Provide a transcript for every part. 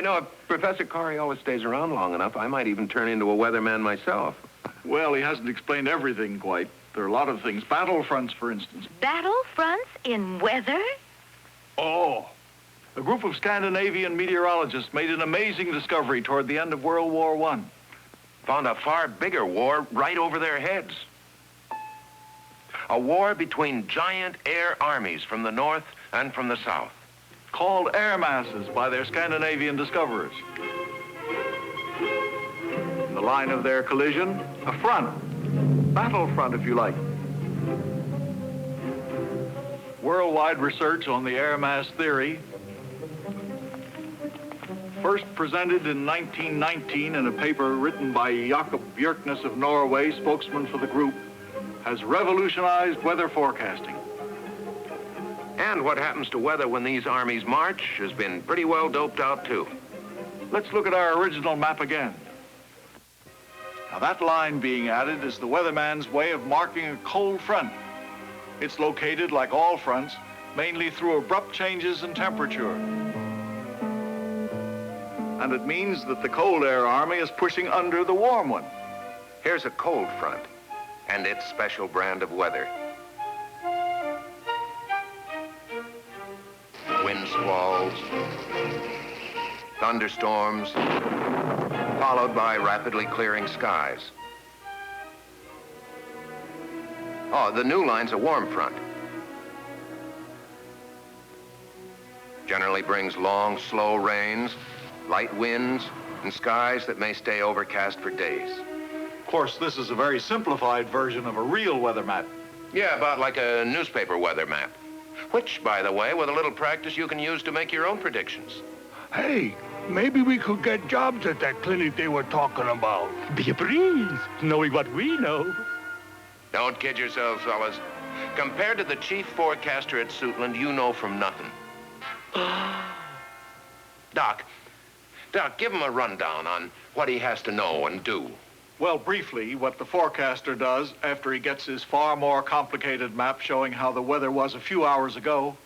You know, if Professor Coriolis stays around long enough, I might even turn into a weatherman myself. Well, he hasn't explained everything quite. There are a lot of things. Battlefronts, for instance. Battlefronts in weather? Oh. A group of Scandinavian meteorologists made an amazing discovery toward the end of World War I. Found a far bigger war right over their heads. A war between giant air armies from the north and from the south. Called air masses by their Scandinavian discoverers. In the line of their collision, a front. Battlefront, if you like. Worldwide research on the air mass theory, first presented in 1919 in a paper written by Jakob Björknes of Norway, spokesman for the group, has revolutionized weather forecasting. And what happens to weather when these armies march has been pretty well doped out, too. Let's look at our original map again. Now, that line being added is the weatherman's way of marking a cold front. It's located, like all fronts, mainly through abrupt changes in temperature. And it means that the cold air army is pushing under the warm one. Here's a cold front and its special brand of weather. Wind squalls, thunderstorms, followed by rapidly clearing skies. Oh, the new line's a warm front. Generally brings long, slow rains, light winds, and skies that may stay overcast for days. Of course, this is a very simplified version of a real weather map. Yeah, about like a newspaper weather map. Which, by the way, with a little practice, you can use to make your own predictions. Hey, maybe we could get jobs at that clinic they were talking about. Be a breeze, knowing what we know. Don't kid yourselves, fellas. Compared to the chief forecaster at Suitland, you know from nothing. Doc, give him a rundown on what he has to know and do. Well, briefly, what the forecaster does after he gets his far more complicated map showing how the weather was a few hours ago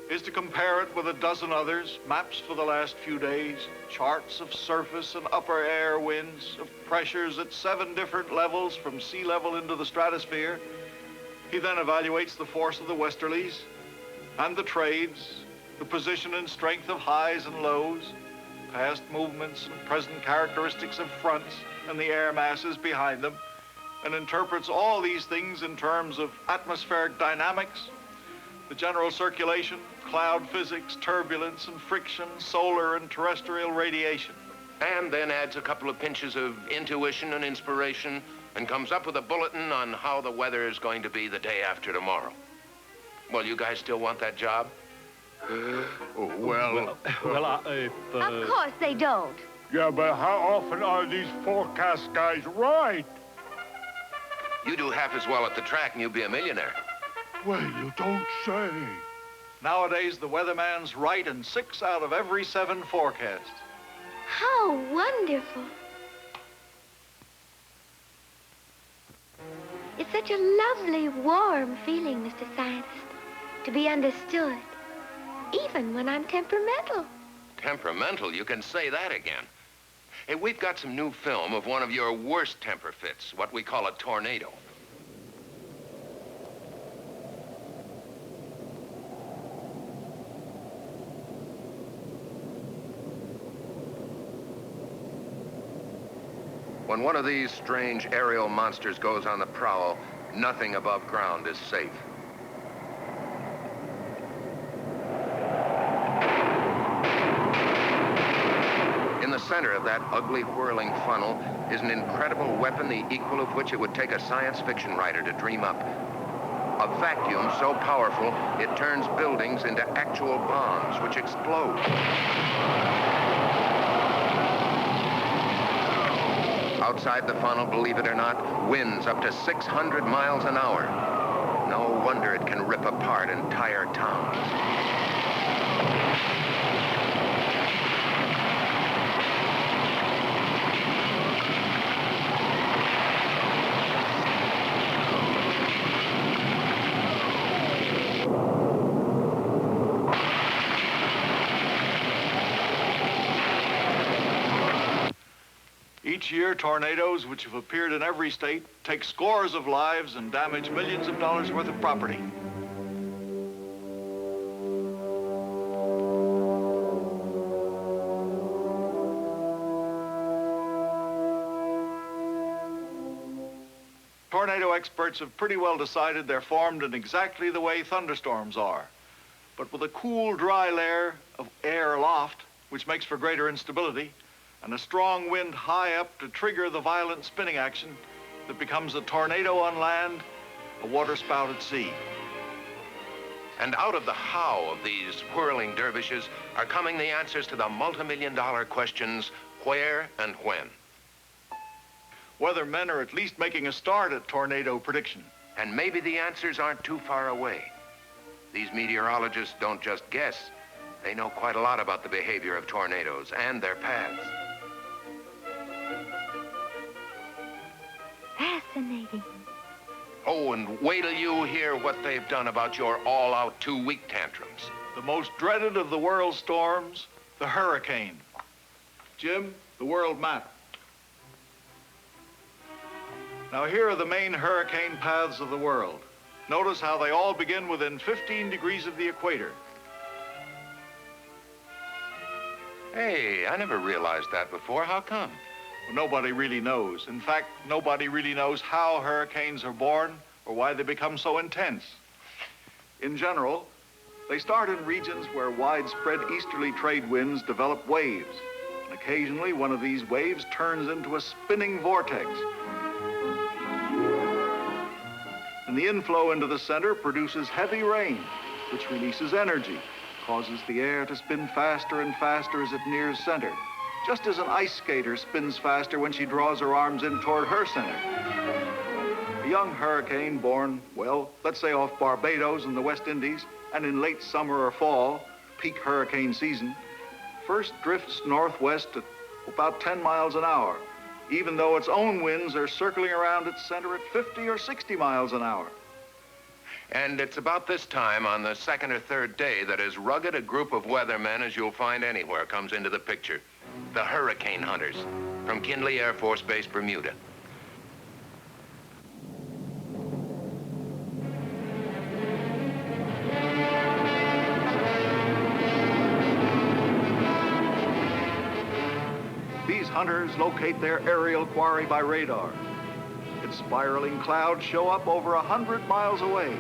is to compare it with a dozen others, maps for the last few days, charts of surface and upper air winds, of pressures at 7 different levels from sea level into the stratosphere. He then evaluates the force of the westerlies and the trades, the position and strength of highs and lows, past movements and present characteristics of fronts and the air masses behind them, and interprets all these things in terms of atmospheric dynamics, the general circulation, cloud physics, turbulence and friction, solar and terrestrial radiation. And then adds a couple of pinches of intuition and inspiration and comes up with a bulletin on how the weather is going to be the day after tomorrow. Well, you guys still want that job? Well, Of course they don't. yeah, but how often are these forecast guys right? You do half as well at the track and you'll be a millionaire. Well, you don't say. Nowadays, the weatherman's right in 6 out of every 7 forecasts. How wonderful. It's such a lovely, warm feeling, Mr. Scientist, to be understood, even when I'm temperamental. Temperamental? You can say that again. Hey, we've got some new film of one of your worst temper fits, what we call a tornado. When one of these strange aerial monsters goes on the prowl, nothing above ground is safe. In the center of that ugly, whirling funnel is an incredible weapon, the equal of which it would take a science fiction writer to dream up. A vacuum so powerful, it turns buildings into actual bombs, which explode. Outside the funnel, believe it or not, winds up to 600 miles an hour. No wonder it can rip apart entire towns. Each year, tornadoes, which have appeared in every state, take scores of lives and damage millions of dollars worth of property. Tornado experts have pretty well decided they're formed in exactly the way thunderstorms are, but with a cool, dry layer of air aloft, which makes for greater instability, and a strong wind high up to trigger the violent spinning action that becomes a tornado on land, a waterspout at sea. And out of the how of these whirling dervishes are coming the answers to the multi-million-dollar questions, where and when. Weathermen are at least making a start at tornado prediction. And maybe the answers aren't too far away. These meteorologists don't just guess. They know quite a lot about the behavior of tornadoes and their paths. Fascinating. Oh, and wait till you hear what they've done about your all-out 2-week tantrums. The most dreaded of the world's storms, the hurricane. Jim, the world map. Now here are the main hurricane paths of the world. Notice how they all begin within 15 degrees of the equator. Hey, I never realized that before. How come? Well, nobody really knows. In fact, nobody really knows how hurricanes are born or why they become so intense. In general, they start in regions where widespread easterly trade winds develop waves. And occasionally, one of these waves turns into a spinning vortex. And the inflow into the center produces heavy rain, which releases energy, causes the air to spin faster and faster as it nears center, just as an ice skater spins faster when she draws her arms in toward her center. A young hurricane born, well, let's say off Barbados in the West Indies, and in late summer or fall, peak hurricane season, first drifts northwest at about 10 miles an hour, even though its own winds are circling around its center at 50 or 60 miles an hour. And it's about this time on the second or third day that as rugged a group of weathermen as you'll find anywhere comes into the picture. The hurricane hunters from Kinley Air Force Base, Bermuda. These hunters locate their aerial quarry by radar. Its spiraling clouds show up over 100 miles away.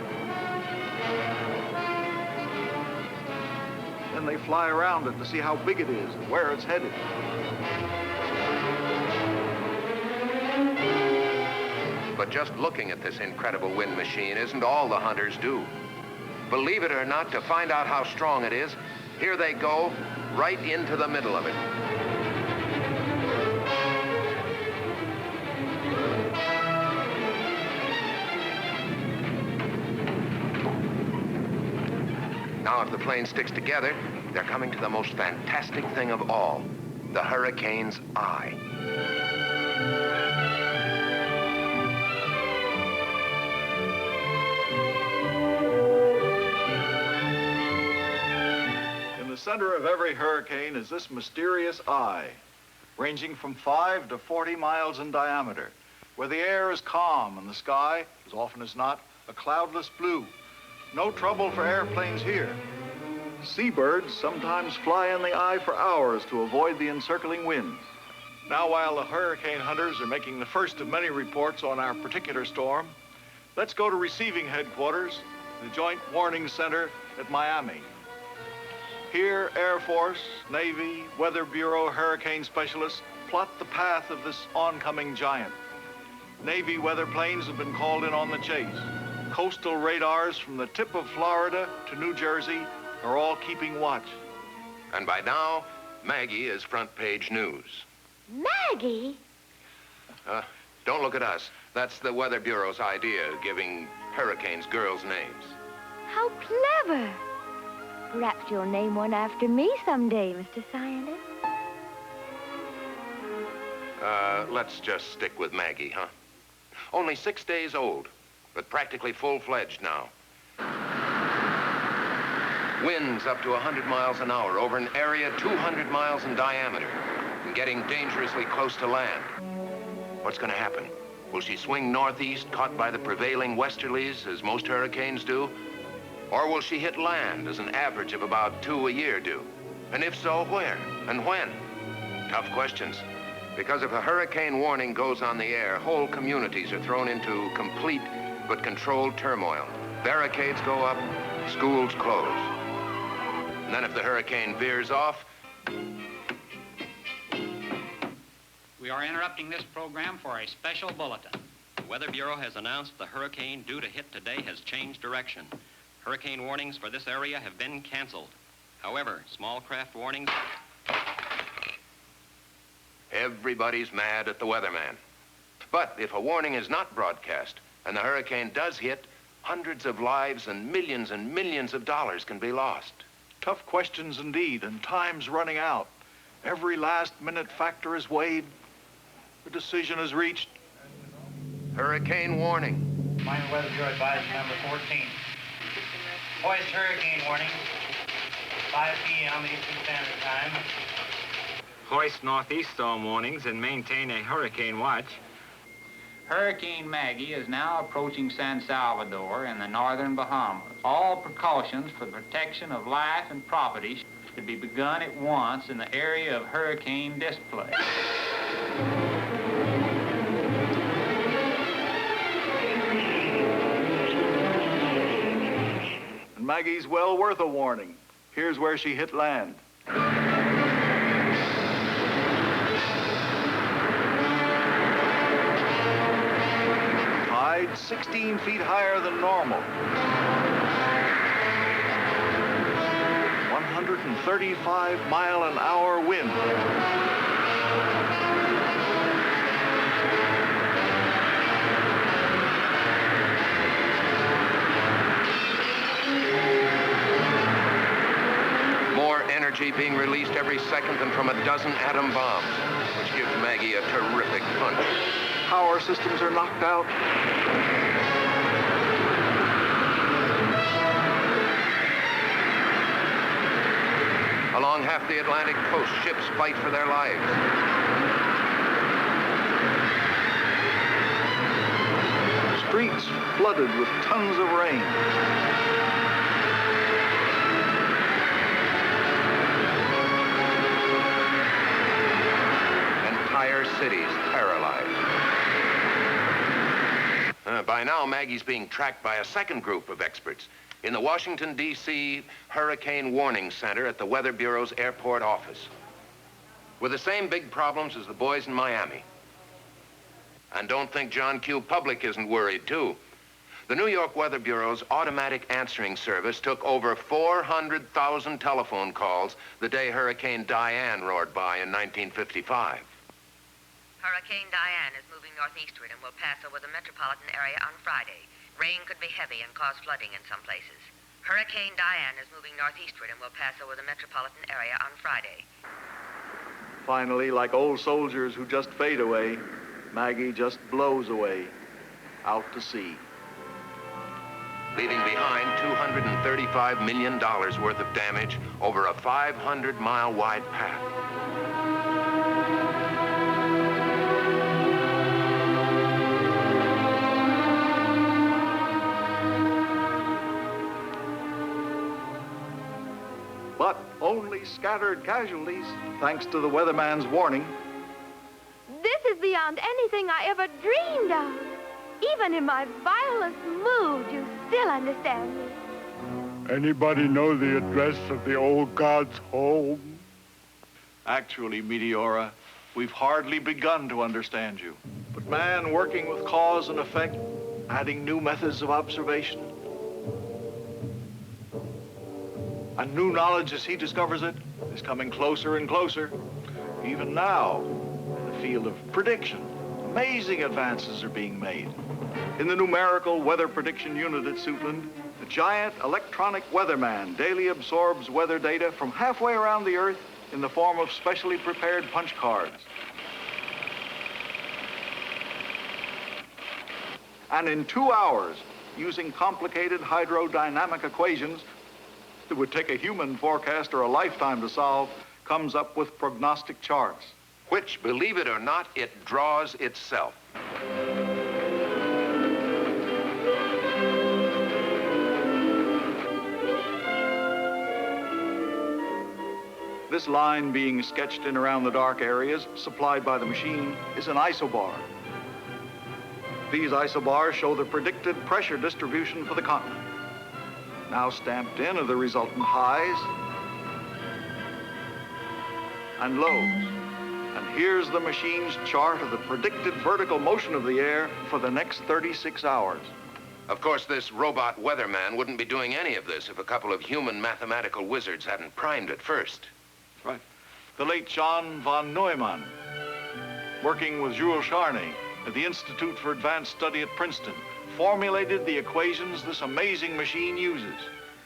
Then they fly around it to see how big it is and where it's headed. But just looking at this incredible wind machine isn't all the hunters do. Believe it or not, to find out how strong it is, here they go, right into the middle of it. Now, if the plane sticks together, they're coming to the most fantastic thing of all, the hurricane's eye. In the center of every hurricane is this mysterious eye, ranging from 5 to 40 miles in diameter, where the air is calm and the sky, as often as not, a cloudless blue. No trouble for airplanes here. Seabirds sometimes fly in the eye for hours to avoid the encircling winds. Now, while the hurricane hunters are making the first of many reports on our particular storm, let's go to receiving headquarters, the Joint Warning Center at Miami. Here, Air Force, Navy, Weather Bureau hurricane specialists plot the path of this oncoming giant. Navy weather planes have been called in on the chase. Coastal radars from the tip of Florida to New Jersey are all keeping watch. And by now, Maggie is front page news. Maggie? Don't look at us. That's the Weather Bureau's idea, giving hurricanes girls' names. How clever. Perhaps you'll name one after me someday, Mr. Scientist. Let's just stick with Maggie, huh? Only 6 days old, but practically full-fledged now. Winds up to 100 miles an hour over an area 200 miles in diameter and getting dangerously close to land. What's going to happen? Will she swing northeast, caught by the prevailing westerlies, as most hurricanes do? Or will she hit land, as an average of about 2 a year do? And if so, where and when? Tough questions. Because if a hurricane warning goes on the air, whole communities are thrown into complete but controlled turmoil. Barricades go up, schools close. And then if the hurricane veers off... We are interrupting this program for a special bulletin. The Weather Bureau has announced the hurricane due to hit today has changed direction. Hurricane warnings for this area have been canceled. However, small craft warnings... Everybody's mad at the weatherman. But if a warning is not broadcast and the hurricane does hit, hundreds of lives and millions of dollars can be lost. Tough questions indeed, and time's running out. Every last-minute factor is weighed. The decision is reached. Hurricane warning. Minor Weather Bureau advisory number 14. Hoist hurricane warning, 5 p.m. Eastern Standard Time. Hoist northeast storm warnings and maintain a hurricane watch. Hurricane Maggie is now approaching San Salvador in the northern Bahamas. All precautions for the protection of life and property should be begun at once in the area of hurricane display. And Maggie's well worth a warning. Here's where she hit land. Tide 16 feet higher than normal. 135-mile-an-hour wind. More energy being released every second than from a dozen atom bombs, which gives Maggie a terrific punch. Power systems are knocked out. Along half the Atlantic coast, ships fight for their lives. Streets flooded with tons of rain. Entire cities paralyzed. By now, Maggie's being tracked by a second group of experts in the Washington, D.C. Hurricane Warning Center at the Weather Bureau's airport office, with the same big problems as the boys in Miami. And don't think John Q. Public isn't worried, too. The New York Weather Bureau's automatic answering service took over 400,000 telephone calls the day Hurricane Diane roared by in 1955. Hurricane Diane is moving northeastward and will pass over the metropolitan area on Friday. Rain could be heavy and cause flooding in some places. Hurricane Diane is moving northeastward and will pass over the metropolitan area on Friday. Finally, like old soldiers who just fade away, Maggie just blows away, out to sea. Leaving behind $235 million worth of damage over a 500-mile wide path. But only scattered casualties, thanks to the weatherman's warning. This is beyond anything I ever dreamed of. Even in my vilest mood, you still understand me. Anybody know the address of the old god's home? Actually, Meteora, we've hardly begun to understand you. But man working with cause and effect, adding new methods of observation, and new knowledge as he discovers it is coming closer and closer. Even now, in the field of prediction, amazing advances are being made. In the numerical weather prediction unit at Suitland, the giant electronic weatherman daily absorbs weather data from halfway around the Earth in the form of specially prepared punch cards. And in 2 hours, using complicated hydrodynamic equations that would take a human forecaster a lifetime to solve, comes up with prognostic charts. which, believe it or not, it draws itself. This line being sketched in around the dark areas supplied by the machine is an isobar. These isobars show the predicted pressure distribution for the continent. Now stamped in are the resultant highs and lows. And here's the machine's chart of the predicted vertical motion of the air for the next 36 hours. Of course, this robot weatherman wouldn't be doing any of this if a couple of human mathematical wizards hadn't primed it first. Right. The late John von Neumann, working with Jules Charnay at the Institute for Advanced Study at Princeton, formulated the equations this amazing machine uses.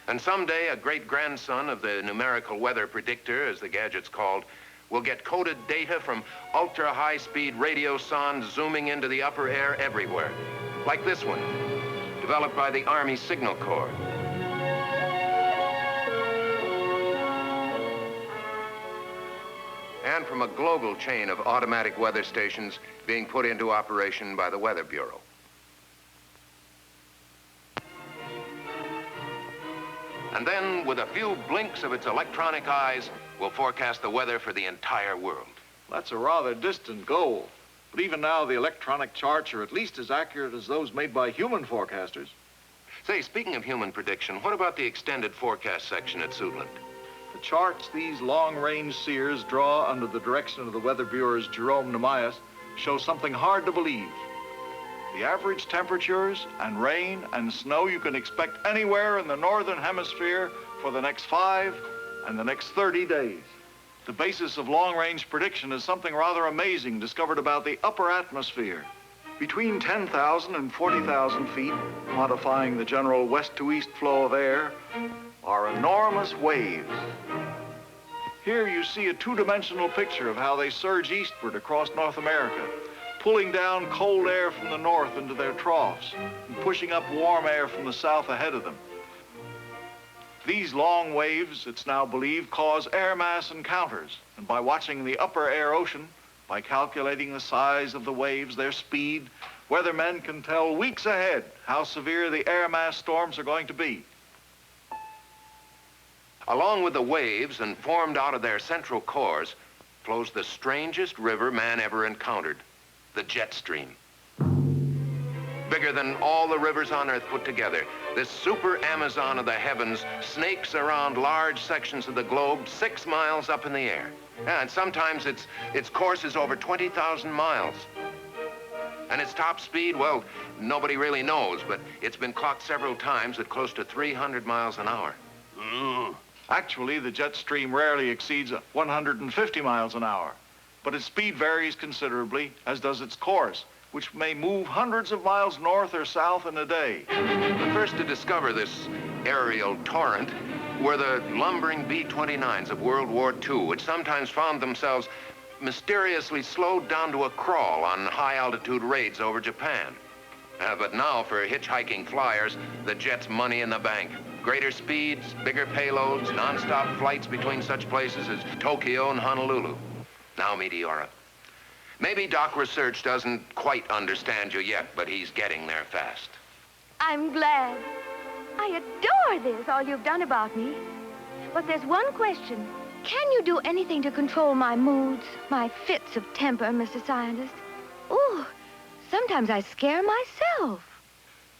And someday, a great-grandson of the numerical weather predictor, as the gadget's called, will get coded data from ultra-high-speed radio sondes zooming into the upper air everywhere, like this one, developed by the Army Signal Corps. And from a global chain of automatic weather stations being put into operation by the Weather Bureau. And then, with a few blinks of its electronic eyes, will forecast the weather for the entire world. That's a rather distant goal. But even now, the electronic charts are at least as accurate as those made by human forecasters. Say, speaking of human prediction, what about the extended forecast section at Suitland? The charts these long-range seers draw under the direction of the Weather Bureau's Jerome Namias show something hard to believe. The average temperatures and rain and snow you can expect anywhere in the northern hemisphere for the next 5 and the next 30 days. The basis of long-range prediction is something rather amazing discovered about the upper atmosphere. Between 10,000 and 40,000 feet, modifying the general west-to-east flow of air, are enormous waves. Here you see a two-dimensional picture of how they surge eastward across North America, pulling down cold air from the north into their troughs and pushing up warm air from the south ahead of them. These long waves, it's now believed, cause air mass encounters, and by watching the upper air ocean, by calculating the size of the waves, their speed, weathermen can tell weeks ahead how severe the air mass storms are going to be. Along with the waves and formed out of their central cores flows the strangest river man ever encountered, the jet stream. Bigger than all the rivers on Earth put together, this super Amazon of the heavens snakes around large sections of the globe 6 miles up in the air. And sometimes its course is over 20,000 miles. And its top speed, well, nobody really knows, but it's been clocked several times at close to 300 miles an hour. Actually, the jet stream rarely exceeds 150 miles an hour, but its speed varies considerably, as does its course, which may move hundreds of miles north or south in a day. The first to discover this aerial torrent were the lumbering B-29s of World War II, which sometimes found themselves mysteriously slowed down to a crawl on high-altitude raids over Japan. But now, for hitchhiking flyers, the jet's money in the bank. Greater speeds, bigger payloads, non-stop flights between such places as Tokyo and Honolulu. Now, Meteora, maybe Doc Research doesn't quite understand you yet, but he's getting there fast. I'm glad. I adore this, all you've done about me. But there's one question. Can you do anything to control my moods, my fits of temper, Mr. Scientist? Ooh, sometimes I scare myself.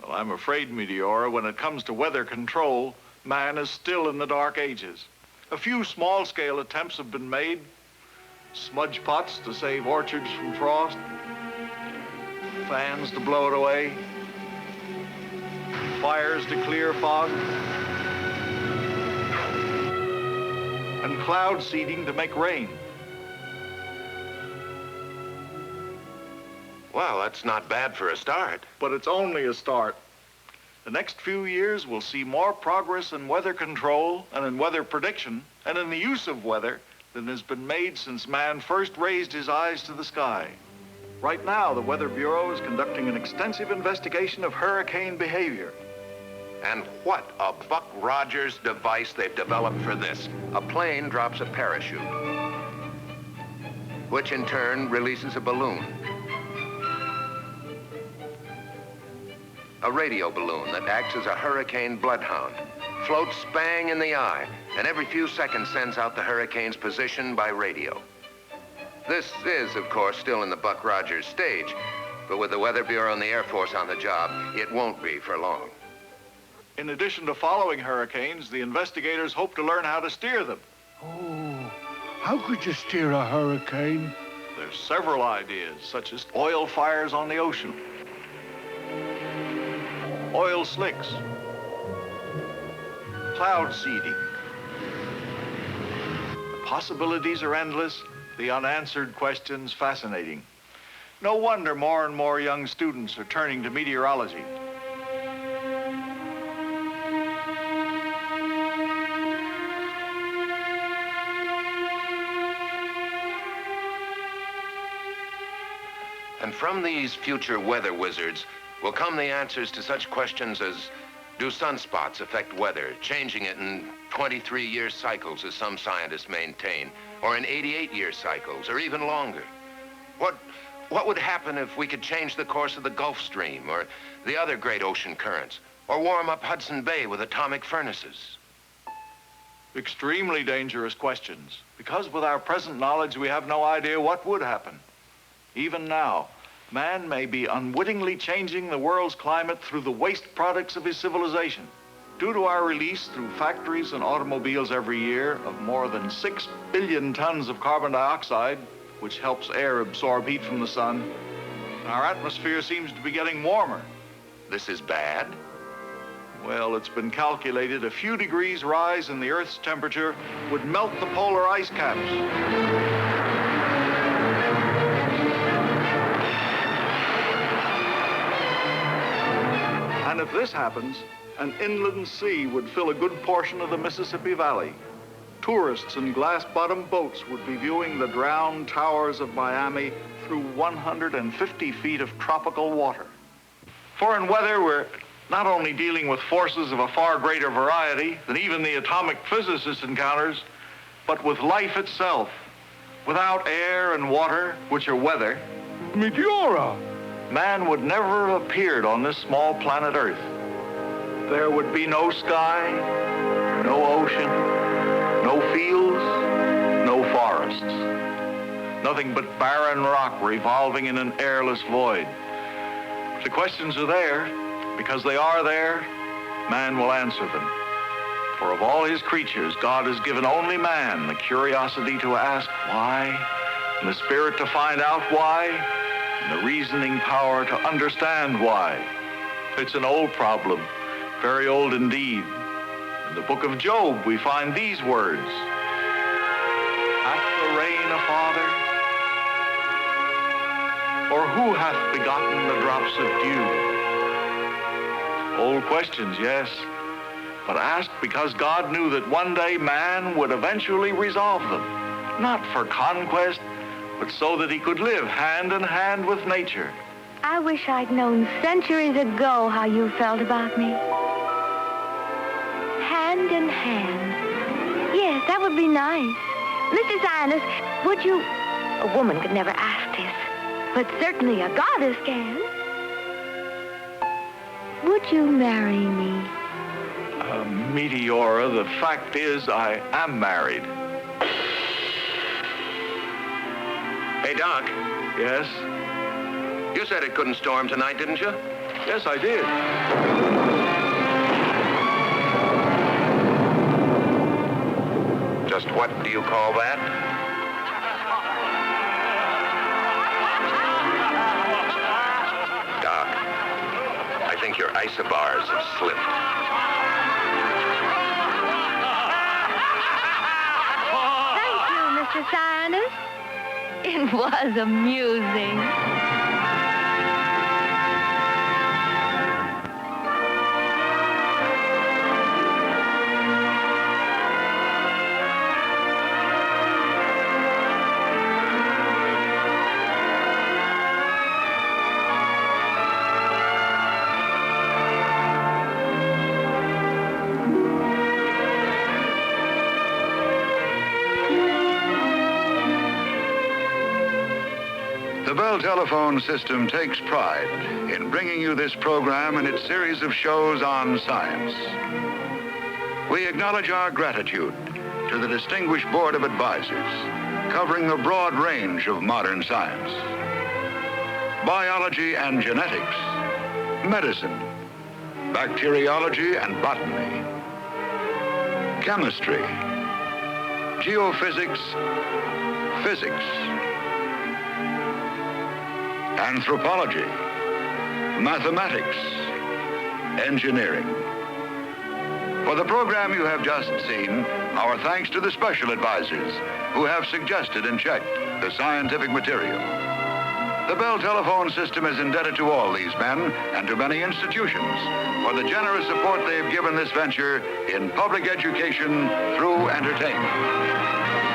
Well, I'm afraid, Meteora, when it comes to weather control, man is still in the dark ages. A few small-scale attempts have been made. Smudge pots to save orchards from frost. Fans to blow it away. Fires to clear fog. And cloud seeding to make rain. Well, that's not bad for a start. But it's only a start. The next few years will see more progress in weather control and in weather prediction and in the use of weather than has been made since man first raised his eyes to the sky. Right now, the Weather Bureau is conducting an extensive investigation of hurricane behavior. And what a Buck Rogers device they've developed for this. A plane drops a parachute. which in turn releases a balloon. A radio balloon that acts as a hurricane bloodhound, floats bang in the eye, and every few seconds sends out the hurricane's position by radio. This is, of course, still in the Buck Rogers stage, but with the Weather Bureau and the Air Force on the job, it won't be for long. In addition to following hurricanes, the investigators hope to learn how to steer them. Oh, how could you steer a hurricane? There's several ideas, such as oil fires on the ocean, oil slicks, cloud seeding. The possibilities are endless, the unanswered questions fascinating. No wonder more and more young students are turning to meteorology. And from these future weather wizards will come the answers to such questions as, do sunspots affect weather, changing it in 23-year cycles, as some scientists maintain, or in 88-year cycles, or even longer? What would happen if we could change the course of the Gulf Stream, or the other great ocean currents, or warm up Hudson Bay with atomic furnaces? Extremely dangerous questions, because with our present knowledge, we have no idea what would happen. Even now, man may be unwittingly changing the world's climate through the waste products of his civilization. Due to our release through factories and automobiles every year of more than 6 billion tons of carbon dioxide, which helps air absorb heat from the sun, our atmosphere seems to be getting warmer. This is bad? Well, it's been calculated a few degrees rise in the Earth's temperature would melt the polar ice caps. And if this happens, an inland sea would fill a good portion of the Mississippi Valley. Tourists in glass-bottomed boats would be viewing the drowned towers of Miami through 150 feet of tropical water. For in weather, we're not only dealing with forces of a far greater variety than even the atomic physicist encounters, but with life itself. Without air and water, which are weather, Meteora! man would never have appeared on this small planet Earth. There would be no sky, no ocean, no fields, no forests. Nothing but barren rock revolving in an airless void. If the questions are there, because they are there, man will answer them. For of all his creatures, God has given only man the curiosity to ask why, and the spirit to find out why, and the reasoning power to understand why. It's an old problem, very old indeed. In the book of Job, we find these words. Hath the rain a father? Or who hath begotten the drops of dew? Old questions, yes, but asked because God knew that one day man would eventually resolve them, not for conquest, but so that he could live hand in hand with nature. I wish I'd known centuries ago how you felt about me. Hand in hand. Yes, that would be nice. Mrs. Ines, would you... A woman could never ask this, but certainly a goddess can. Would you marry me? Meteora, the fact is I am married. Hey, Doc. Yes? You said it couldn't storm tonight, didn't you? Yes, I did. Just what do you call that? Doc, I think your isobars have slipped. Thank you, Mr. Sinus. It was amusing. Bell Telephone System takes pride in bringing you this program and its series of shows on science. We acknowledge our gratitude to the distinguished Board of Advisors covering the broad range of modern science. Biology and genetics, medicine, bacteriology and botany, chemistry, geophysics, physics, anthropology, mathematics, engineering. For the program you have just seen, our thanks to the special advisors who have suggested and checked the scientific material. The Bell Telephone System is indebted to all these men and to many institutions for the generous support they've given this venture in public education through entertainment.